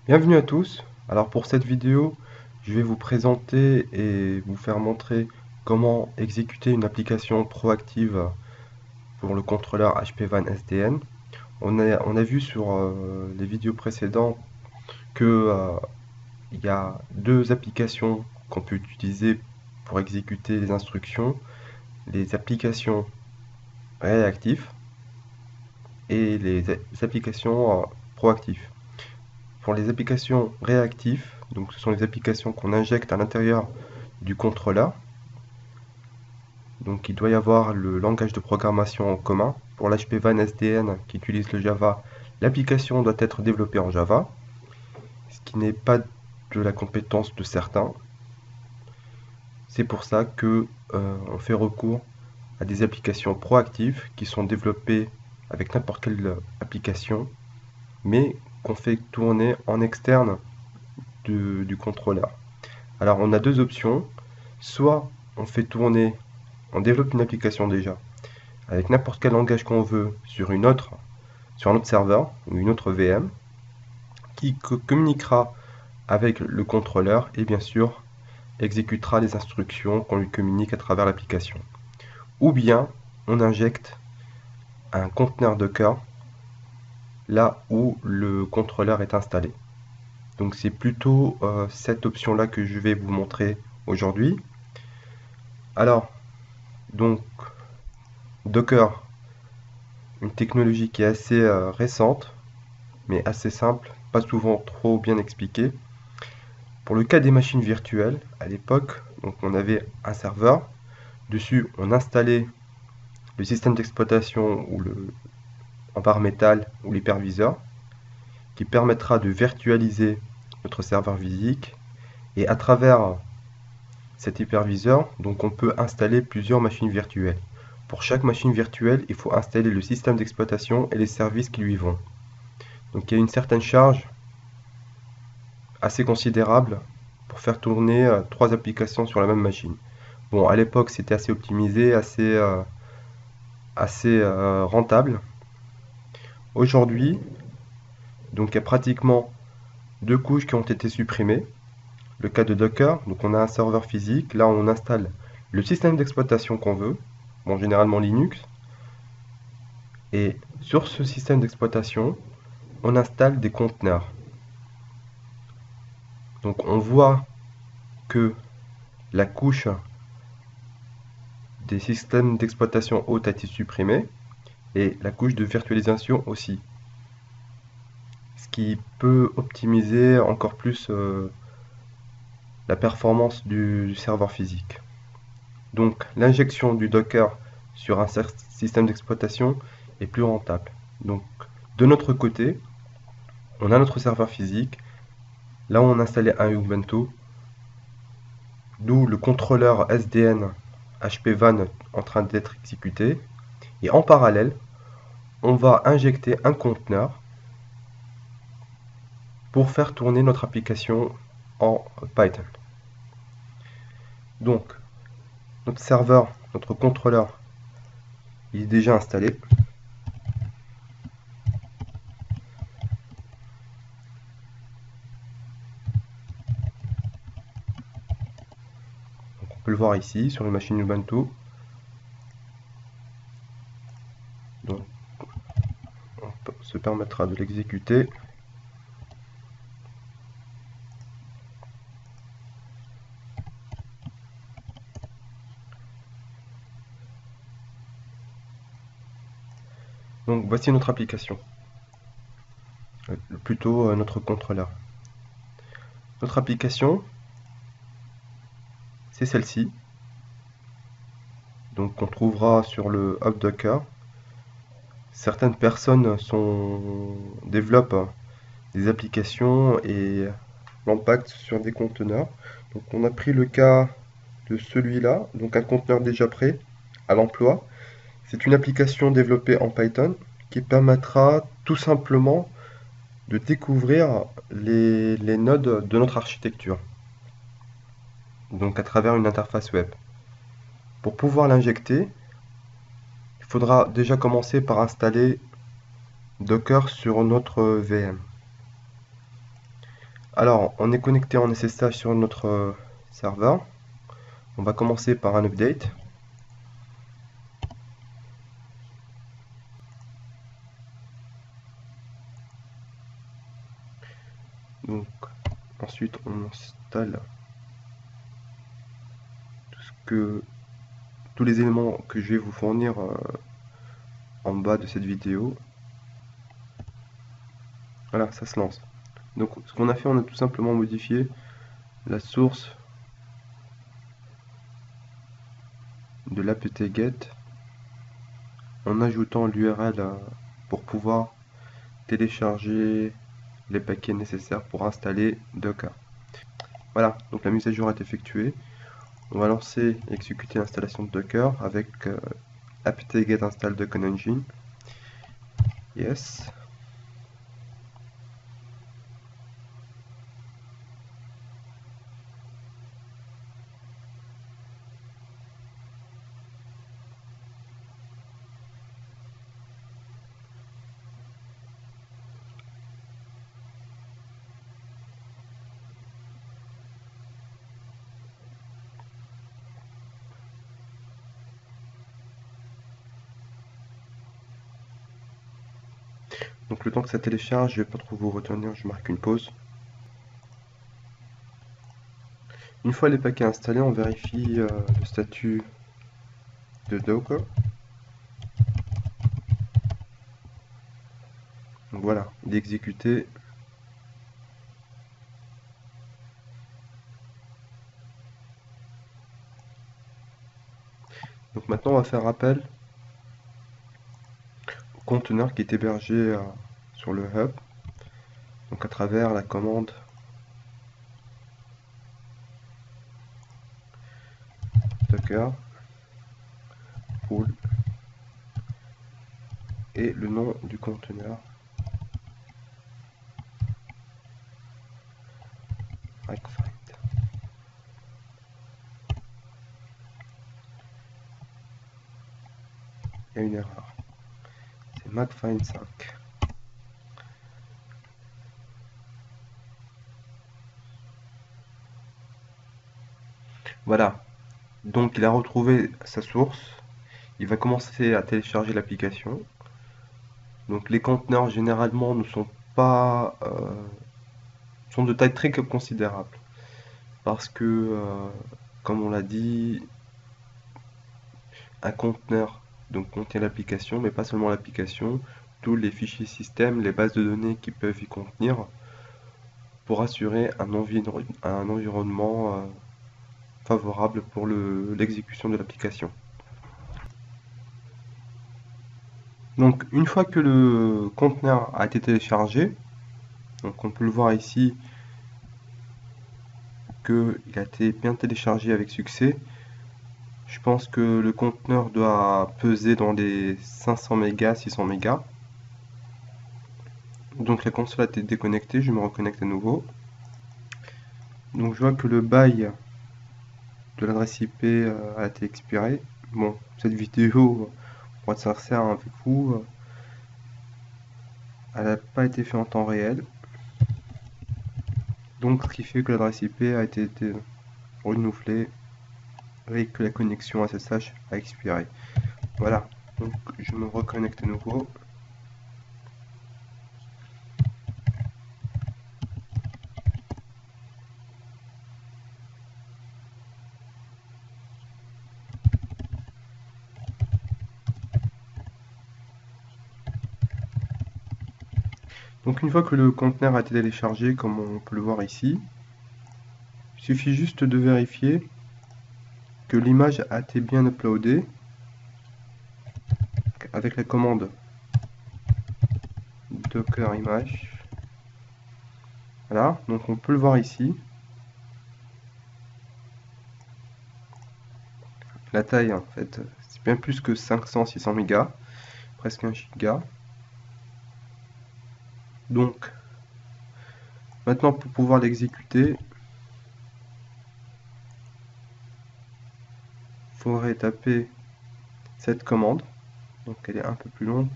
Bienvenue à tous. Alors pour cette vidéo, je vais vous présenter et vous faire montrer comment exécuter une application proactive pour le contrôleur HP Van SDN. On a vu sur les vidéos précédentes que il y a deux applications qu'on peut utiliser pour exécuter les instructions, les applications réactives et les applications proactives. Pour les applications réactives, donc ce sont les applications qu'on injecte à l'intérieur du contrôleur. Donc il doit y avoir le langage de programmation en commun. Pour l'HP Van SDN qui utilise le Java, l'application doit être développée en Java, ce qui n'est pas de la compétence de certains. C'est pour ça que on fait recours à des applications proactives qui sont développées avec n'importe quelle application, mais qu'on fait tourner en externe du contrôleur. Alors on a deux options, soit on fait tourner, on développe une application déjà, avec n'importe quel langage qu'on veut sur sur un autre serveur ou une autre VM, qui communiquera avec le contrôleur et bien sûr exécutera les instructions qu'on lui communique à travers l'application. Ou bien on injecte un conteneur Docker là où le contrôleur est installé. Donc c'est plutôt cette option-là que je vais vous montrer aujourd'hui. Alors, donc Docker, une technologie qui est assez récente, mais assez simple, pas souvent trop bien expliquée. Pour le cas des machines virtuelles, à l'époque, donc on avait un serveur, dessus on installait le système d'exploitation ou en barre métal ou l'hyperviseur, qui permettra de virtualiser notre serveur physique, et à travers cet hyperviseur, donc on peut installer plusieurs machines virtuelles. Pour chaque machine virtuelle, il faut installer le système d'exploitation et les services qui lui vont. Donc il y a une certaine charge assez considérable pour faire tourner trois applications sur la même machine. Bon, à l'époque, c'était assez optimisé, assez rentable. Aujourd'hui, donc il y a pratiquement deux couches qui ont été supprimées. Le cas de Docker, donc on a un serveur physique, là on installe le système d'exploitation qu'on veut, bon généralement Linux, et sur ce système d'exploitation, on installe des conteneurs. Donc on voit que la couche des systèmes d'exploitation haute a été supprimée, et la couche de virtualisation aussi. Ce qui peut optimiser encore plus la performance du serveur physique. Donc l'injection du Docker sur un système d'exploitation est plus rentable. Donc de notre côté, on a notre serveur physique, là on a installé un Ubuntu, d'où le contrôleur SDN HP Van en train d'être exécuté, et en parallèle, on va injecter un conteneur pour faire tourner notre application en Python. Donc, notre serveur, notre contrôleur, il est déjà installé. Donc, on peut le voir ici sur une machine Ubuntu. Donc, on se permettra de l'exécuter. Donc, voici notre application, plutôt notre contrôleur. Notre application, c'est celle-ci. Donc, on trouvera sur le Hub Docker. Certaines personnes développent des applications et l'impact sur des conteneurs. Donc on a pris le cas de celui-là, donc un conteneur déjà prêt à l'emploi. C'est une application développée en Python qui permettra tout simplement de découvrir les nodes de notre architecture, donc à travers une interface web. Pour pouvoir l'injecter, il faudra déjà commencer par installer Docker sur notre VM. Alors, on est connecté en SSH sur notre serveur. On va commencer par un update. Donc, ensuite, on installe tous les éléments que je vais vous fournir en bas de cette vidéo. Voilà, ça se lance. Donc, ce qu'on a fait, on a tout simplement modifié la source de l'apt-get en ajoutant l'URL pour pouvoir télécharger les paquets nécessaires pour installer Docker. Voilà, donc la mise à jour est effectuée. On va lancer et exécuter l'installation de Docker avec apt-get install Docker Engine. Yes. Donc le temps que ça télécharge, je vais pas trop vous retenir, je marque une pause. Une fois les paquets installés, on vérifie le statut de Docker. Donc voilà, il est exécuté. Donc maintenant on va faire appel au conteneur qui est hébergé sur le hub. Donc à travers la commande Docker pool et le nom du conteneur Macfind. Il y a une erreur. C'est Macfind 5. Voilà. Donc il a retrouvé sa source. Il va commencer à télécharger l'application. Donc les conteneurs généralement ne sont pas sont de taille très considérable parce que comme on l'a dit, un conteneur donc contient l'application, mais pas seulement l'application, tous les fichiers système, les bases de données qui peuvent y contenir pour assurer un environnement favorable pour l'exécution de l'application. Donc une fois que le conteneur a été téléchargé, donc on peut le voir ici qu'il a été bien téléchargé avec succès. Je pense que le conteneur doit peser dans les 500 mégas, 600 mégas. Donc la console a été déconnectée, je me reconnecte à nouveau. Donc je vois que le bail de l'adresse IP a été expiré. Bon, cette vidéo, pour être sincère avec vous, elle n'a pas été faite en temps réel. Donc ce qui fait que l'adresse IP a été renouvelée et que la connexion SSH a expiré. Voilà, donc je me reconnecte à nouveau. Donc une fois que le conteneur a été téléchargé, comme on peut le voir ici, il suffit juste de vérifier que l'image a été bien uploadée avec la commande docker image. Voilà, donc on peut le voir ici. La taille, en fait, c'est bien plus que 500-600 mégas, presque 1 giga. Donc, maintenant pour pouvoir l'exécuter, il faudrait taper cette commande. Donc elle est un peu plus longue.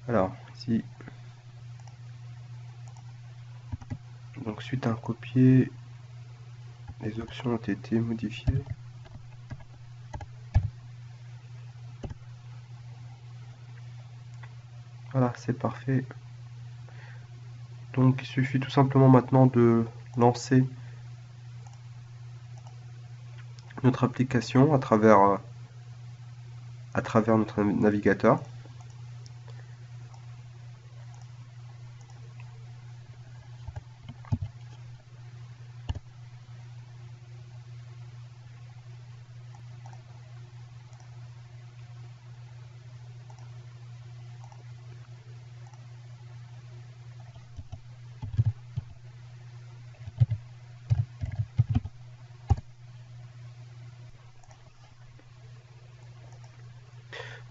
Alors, ici, donc suite à un copier, les options ont été modifiées. Voilà, c'est parfait. Donc il suffit tout simplement maintenant de lancer notre application à travers notre navigateur.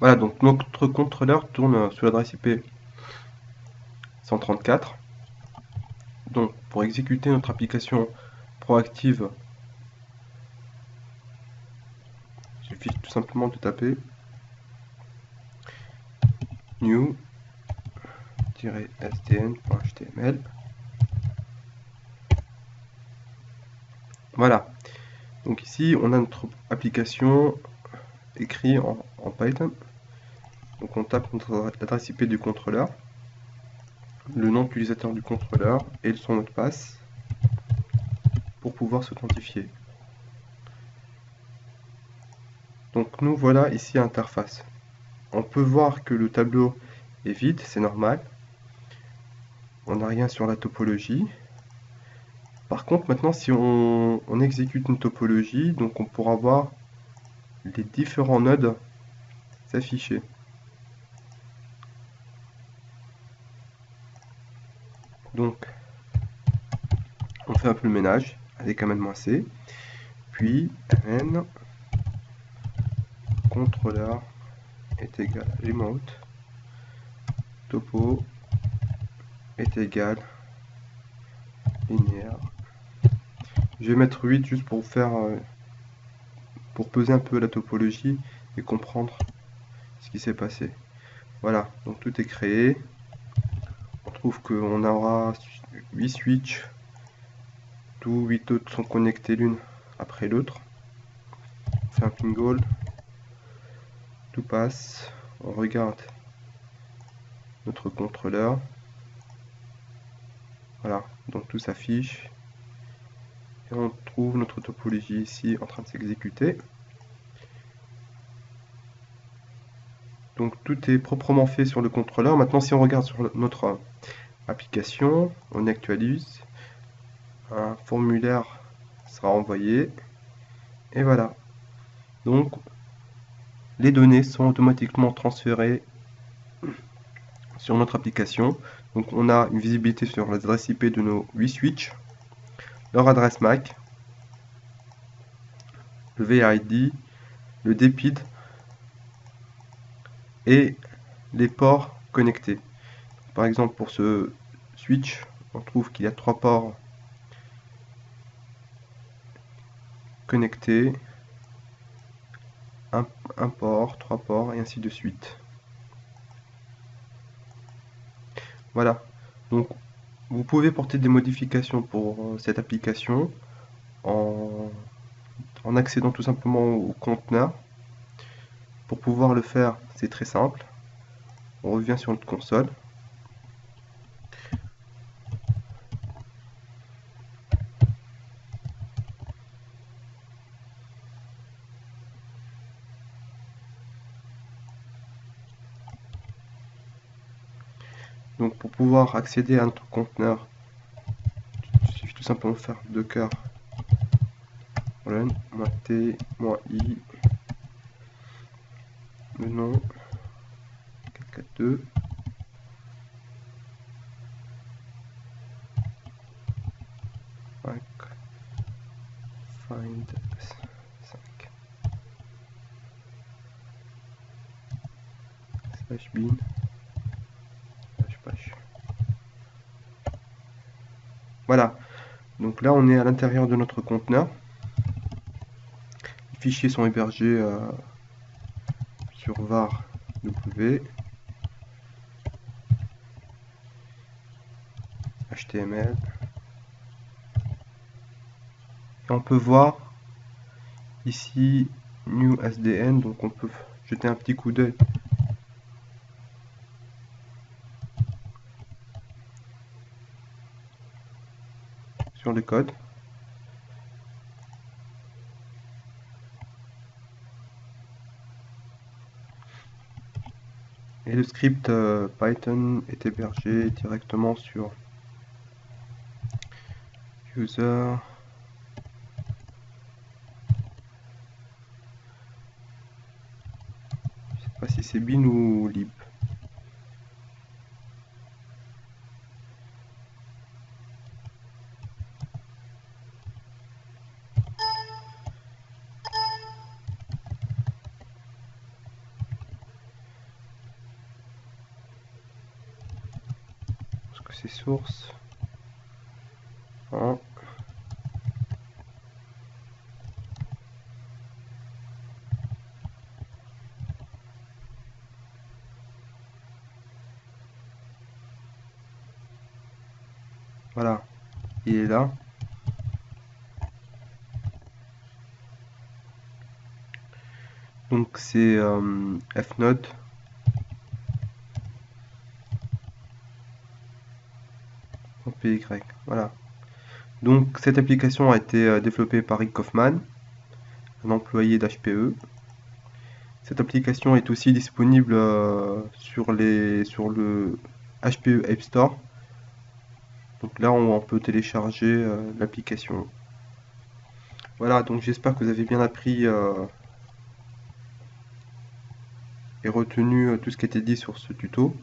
Voilà, donc notre contrôleur tourne sous l'adresse IP 134. Donc pour exécuter notre application proactive, il suffit tout simplement de taper new-sdn.html. Voilà, donc ici on a notre application écrite en Python. Donc on tape l'adresse IP du contrôleur, le nom d'utilisateur du contrôleur et son mot de passe pour pouvoir s'authentifier. Donc nous voilà ici à l'interface. On peut voir que le tableau est vide, c'est normal. On n'a rien sur la topologie. Par contre, maintenant, si on exécute une topologie, donc on pourra voir les différents nodes s'afficher. Donc, on fait un peu le ménage avec -c, puis n contrôleur est égal à remote, topo est égal linéaire. Je vais mettre 8 juste pour faire pour peser un peu la topologie et comprendre ce qui s'est passé. Voilà, donc tout est créé. On trouve qu'on aura 8 switches. Tous 8 autres sont connectés l'une après l'autre. On fait un pingle. Tout passe. On regarde notre contrôleur. Voilà, donc tout s'affiche. Et on trouve notre topologie ici en train de s'exécuter. Donc tout est proprement fait sur le contrôleur. Maintenant, si on regarde sur notre application, on actualise. Un formulaire sera envoyé. Et voilà. Donc, les données sont automatiquement transférées sur notre application. Donc, on a une visibilité sur l'adresse IP de nos 8 switches, leur adresse MAC, le VID, le DPID et les ports connectés. Par exemple, pour ce switch, on trouve qu'il y a 3 ports connectés, un port, 3 ports et ainsi de suite. Voilà. Donc, vous pouvez porter des modifications pour cette application en accédant tout simplement au conteneur. Pour pouvoir le faire, c'est très simple. On revient sur notre console. Donc pour pouvoir accéder à notre conteneur, il suffit tout simplement de faire docker run -t -i le nom 442 find 5 /bin /bash. Voilà, donc là on est à l'intérieur de notre conteneur. Les fichiers sont hébergés sur var w. HTML. Et on peut voir ici New SDN, donc on peut jeter un petit coup d'œil sur le code. Et le script Python est hébergé directement sur user. Je sais pas si c'est bin ou lib. Est-ce que c'est source? Hein. Voilà, il est là. Donc c'est fnode. .py. Voilà. Donc cette application a été développée par Rick Kaufman, un employé d'HPE. Cette application est aussi disponible sur le HPE App Store. Donc là, on peut télécharger l'application. Voilà, donc j'espère que vous avez bien appris et retenu tout ce qui a été dit sur ce tuto.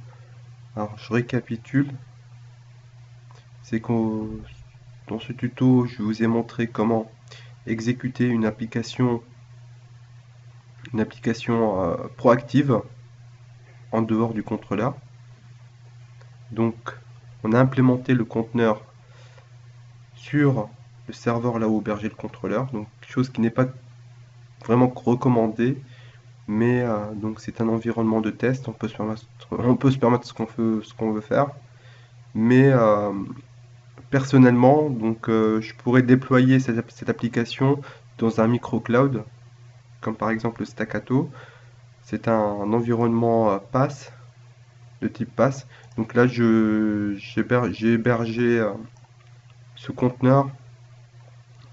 Alors, je récapitule. C'est que dans ce tuto, je vous ai montré comment exécuter une application proactive en dehors du contrôleur. Donc, on a implémenté le conteneur sur le serveur là où héberger le contrôleur, donc chose qui n'est pas vraiment recommandée, mais donc c'est un environnement de test, on peut se permettre ce qu'on veut faire, mais personnellement, donc je pourrais déployer cette application dans un micro-cloud, comme par exemple Stackato. C'est un environnement PaaS, de type PaaS. Donc là, j'ai hébergé ce conteneur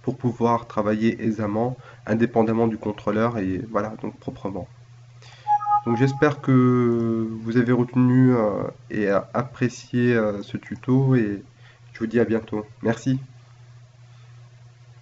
pour pouvoir travailler aisément, indépendamment du contrôleur et voilà, donc proprement. Donc j'espère que vous avez retenu et apprécié ce tuto et je vous dis à bientôt. Merci.